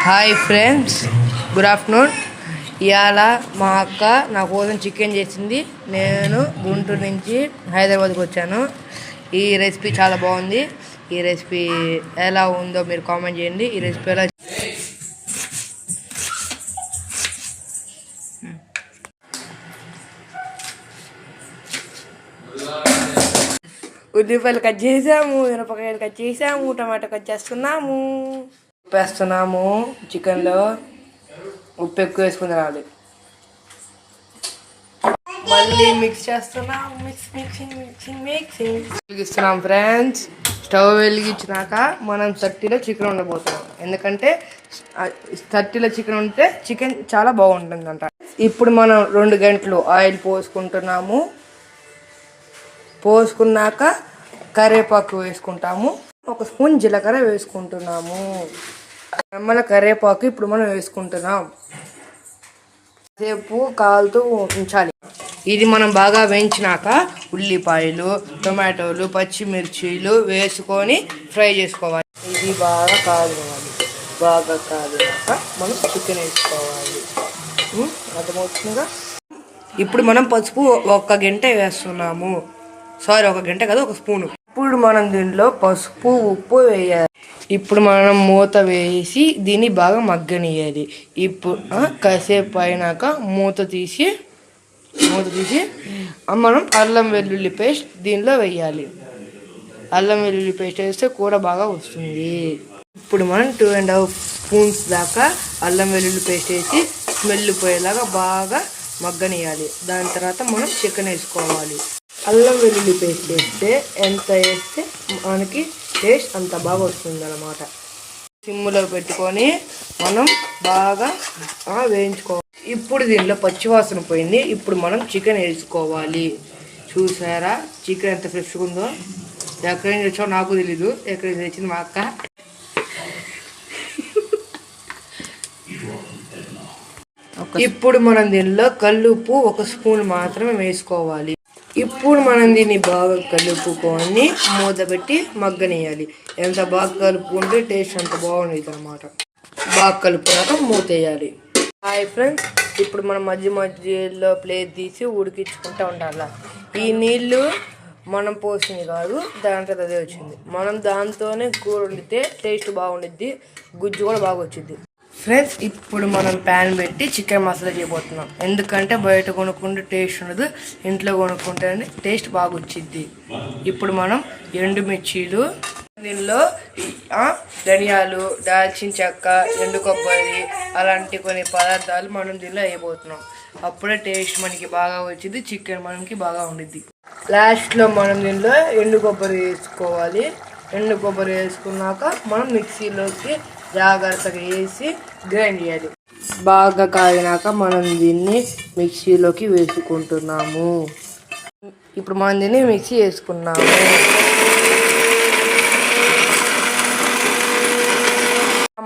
Hi friends, good afternoon. ఇవాళ మా అక్క నా కోసం చికెన్ చేసింది. నేను గుంటూరు నుంచి హైదరాబాద్కి వచ్చాను. ఈ రెసిపీ చాలా బాగుంది. ఈ రెసిపీ ఎలా ఉందో మీరు కామెంట్ చేయండి. ఈ రెసిపీ ఎలా ఉల్లిపాయలు కట్ చేసాము, మిరపకాయలు కట్ చేసాము, టమాటా కట్ చేస్తున్నాము, ఉప్పు వేస్తున్నాము. చికెన్లో ఉప్పు ఎక్కువ వేసుకుని రావాలి. మళ్ళీ మిక్స్ చేస్తున్నాం. వెలిగిస్తున్నాం ఫ్రెండ్స్. స్టవ్ వెలిగించినాక మనం 30లో చికెన్ ఉండబోతున్నాం. ఎందుకంటే 30లో చికెన్ ఉంటే చికెన్ చాలా బాగుంటుంది అంట. ఇప్పుడు మనం 2 గంటలు ఆయిల్ పోసుకుంటున్నాము. పోసుకున్నాక కరివేపాకు వేసుకుంటాము. 1 స్పూన్ జీలకర్ర వేసుకుంటున్నాము. మన కరివేపాకు ఇప్పుడు మనం వేసుకుంటున్నాం. సేపు కాలుతూ ఉంచాలి. ఇది మనం బాగా వేయించినాక ఉల్లిపాయలు, టొమాటోలు, పచ్చిమిర్చీలు వేసుకొని ఫ్రై చేసుకోవాలి. ఇది బాగా కాలువాలి. బాగా కాలినాక మనం చికెన్ వేసుకోవాలి. అర్థమవుతుందిగా. ఇప్పుడు మనం పసుపు 1 గంట వేస్తున్నాము. 1 గంట కాదు, 1 స్పూను. ఇప్పుడు మనం దీనిలో పసుపు, ఉప్పు వేయాలి. ఇప్పుడు మనం మూత వేసి దీన్ని బాగా మగ్గనియాలి. ఇప్పుడు కాసేపు అయినాక మూత తీసి మనం అల్లం వెల్లుల్లి పేస్ట్ దీనిలో వేయాలి. అల్లం వెల్లుల్లి పేస్ట్ వేస్తే కూర బాగా వస్తుంది. ఇప్పుడు మనం 2.5 స్పూన్స్ దాకా అల్లం వెల్లుల్లి పేస్ట్ వేసి స్మెల్ పోయేలాగా బాగా మగ్గనియాలి. దాని తర్వాత మనం చికెన్ వేసుకోవాలి. అల్లం వెల్లుల్లి పేస్ట్ వేస్తే ఎంత వేస్తే మనకి టేస్ట్ అంత బాగా వస్తుంది అన్నమాట. సిమ్లో పెట్టుకొని మనం బాగా వేయించుకోవాలి. ఇప్పుడు దీనిలో పచ్చివాసన పోయింది. ఇప్పుడు మనం చికెన్ వేసుకోవాలి. చూసారా చికెన్ ఎంత ఫ్రెష్గా ఉందో. ఎక్కడి నుంచి వచ్చావో నాకు తెలీదు. ఎక్కడి నుంచి వచ్చింది మా అక్క. ఇప్పుడు మనం దీనిలో కల్లుప్పు 1 స్పూన్ మాత్రమే వేసుకోవాలి. ఇప్పుడు మనం దీన్ని బాగా కలుపుకొని మూత పెట్టి మగ్గనియాలి. ఎంత బాగా కలుపుకుంటే టేస్ట్ అంత బాగుండేది అన్నమాట. బాగా కలుపుకున్నాక మూత వేయాలి. హాయ్ ఫ్రెండ్స్, ఇప్పుడు మనం మధ్యలో ప్లేట్ తీసి ఉడికించుకుంటూ ఉండాలి. ఈ నీళ్ళు మనం పోసింది కాదు, దాంట్లో అదే వచ్చింది. మనం దాంతోనే కూర వండితే టేస్ట్ బాగుండిద్ది, గుజ్జు కూడా బాగా వచ్చింది. ఫ్రెండ్స్, ఇప్పుడు మనం ప్యాన్ పెట్టి చికెన్ మసాలా చేయబోతున్నాం. ఎందుకంటే బయట కొనుక్కుంటే టేస్ట్ ఉండదు, ఇంట్లో కొనుక్కుంటే టేస్ట్ బాగా వచ్చింది. ఇప్పుడు మనం ఎండుమిర్చీలు, దీనిలో ధనియాలు, దాల్చిన చెక్క, ఎండు కొబ్బరి అలాంటి కొన్ని పదార్థాలు మనం దీనిలో వేయబోతున్నాం. అప్పుడే టేస్ట్ మనకి బాగా వచ్చింది, చికెన్ మనకి బాగా ఉండిద్ది. లాస్ట్లో మనం దీనిలో ఎండు కొబ్బరి వేసుకోవాలి. ఎండు కొబ్బరి వేసుకున్నాక మనం మిక్సీలోకి జాగ్రత్తగా వేసి గ్రైండ్ చేయాలి. బాగా కాగినాక మనం దీన్ని మిక్సీలోకి వేసుకుంటున్నాము. ఇప్పుడు మనం దీన్ని మిక్సీ వేసుకున్నాము.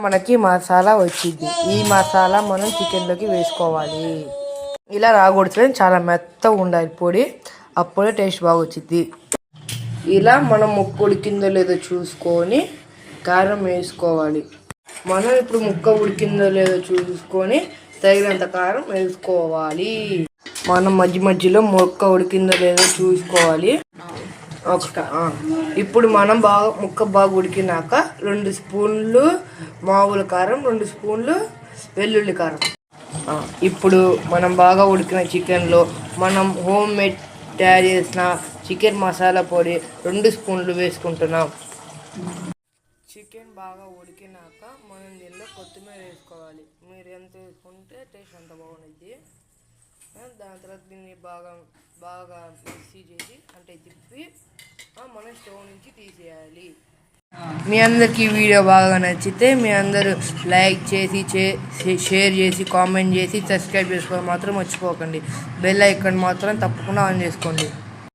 మనకి మసాలా వచ్చింది. ఈ మసాలా మనం చికెన్లోకి వేసుకోవాలి. ఇలా రాకూడదు, చాలా మెత్తగా ఉండాలి పొడి, అప్పుడే టేస్ట్ బాగా వచ్చింది. ఇలా మనం ముక్క ఉడికిందో లేదో చూసుకొని కారం వేసుకోవాలి. మనం ఇప్పుడు ముక్క ఉడికిందో లేదో చూసుకొని తగినంత కారం వేసుకోవాలి. మనం మధ్యలో ముక్క ఉడికిందో లేదో చూసుకోవాలి. ఇప్పుడు మనం ముక్క బాగా ఉడికినాక 2 స్పూన్లు మామూలు కారం, 2 స్పూన్లు వెల్లుల్లి కారం. ఇప్పుడు మనం బాగా ఉడికిన చికెన్లో మనం హోమ్ మేడ్ తయారు చేసిన చికెన్ మసాలా పొడి 2 స్పూన్లు వేసుకుంటున్నాం. చికెన్ బాగా ఉడికినాక మనం దీనిలో కొత్తిమీర వేసుకోవాలి. మీరు ఎంత వేసుకుంటే టేస్ట్ అంత బాగుంటుంది. దాని తర్వాత దీన్ని బాగా మిక్సీ చేసి అంటే తిప్పి మనం స్టవ్ నుంచి తీసేయాలి. మీ అందరికీ ఈ వీడియో బాగా నచ్చితే మీ అందరూ లైక్ చేసి షేర్ చేసి కామెంట్ చేసి సబ్స్క్రైబ్ చేసుకోవడం మాత్రం మర్చిపోకండి. బెల్ ఐకాన్ మాత్రం తప్పకుండా ఆన్ చేసుకోండి.